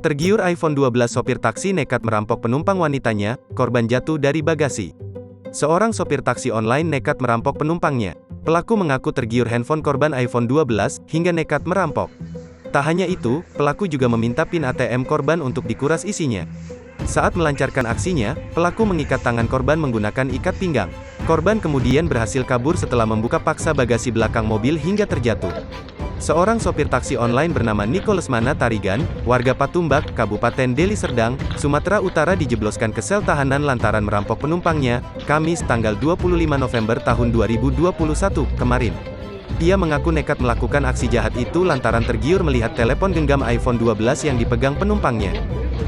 Tergiur iPhone 12, sopir taksi nekat merampok penumpang wanitanya, korban jatuh dari bagasi. Seorang sopir taksi online nekat merampok penumpangnya. Pelaku mengaku tergiur handphone korban iPhone 12, hingga nekat merampok. Tak hanya itu, pelaku juga meminta PIN ATM korban untuk dikuras isinya. Saat melancarkan aksinya, pelaku mengikat tangan korban menggunakan ikat pinggang. Korban kemudian berhasil kabur setelah membuka paksa bagasi belakang mobil hingga terjatuh. Seorang sopir taksi online bernama Niko Lesmana Tarigan, warga Patumbak, Kabupaten Deli Serdang, Sumatera Utara dijebloskan ke sel tahanan lantaran merampok penumpangnya, Kamis tanggal 25 November tahun 2021, kemarin. Ia mengaku nekat melakukan aksi jahat itu lantaran tergiur melihat telepon genggam iPhone 12 yang dipegang penumpangnya.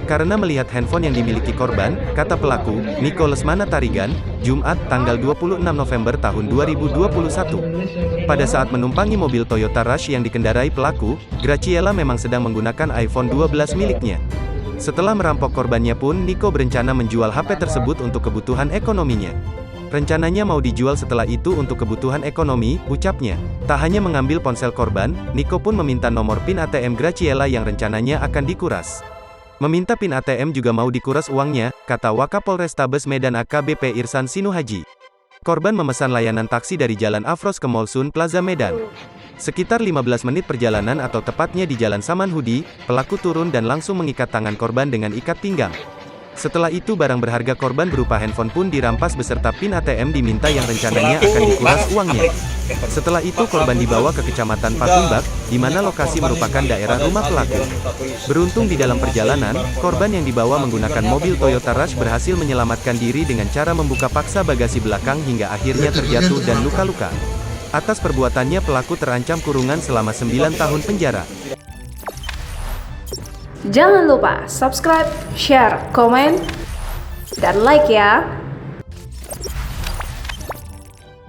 Karena melihat handphone yang dimiliki korban, kata pelaku, Niko Lesmana Tarigan, Jumat, tanggal 26 November tahun 2021. Pada saat menumpangi mobil Toyota Rush yang dikendarai pelaku, Graciela memang sedang menggunakan iPhone 12 miliknya. Setelah merampok korbannya pun, Niko berencana menjual HP tersebut untuk kebutuhan ekonominya. Rencananya mau dijual setelah itu untuk kebutuhan ekonomi, ucapnya. Tak hanya mengambil ponsel korban, Niko pun meminta nomor PIN ATM Graciela yang rencananya akan dikuras. Meminta PIN ATM juga mau dikuras uangnya, kata Wakapolrestabes Medan AKBP Irsan Sinuhaji. Korban memesan layanan taksi dari Jalan Afros ke Mall Sun Plaza Medan. Sekitar 15 menit perjalanan atau tepatnya di Jalan Samanhudi, pelaku turun dan langsung mengikat tangan korban dengan ikat pinggang. Setelah itu barang berharga korban berupa handphone pun dirampas beserta PIN ATM diminta yang rencananya akan dikuras uangnya. Setelah itu korban dibawa ke Kecamatan Patumbak, di mana lokasi merupakan daerah rumah pelaku. Beruntung di dalam perjalanan, korban yang dibawa menggunakan mobil Toyota Rush berhasil menyelamatkan diri dengan cara membuka paksa bagasi belakang hingga akhirnya terjatuh dan luka-luka. Atas perbuatannya pelaku terancam kurungan selama 9 tahun penjara. Jangan lupa subscribe, share, komen, dan like ya.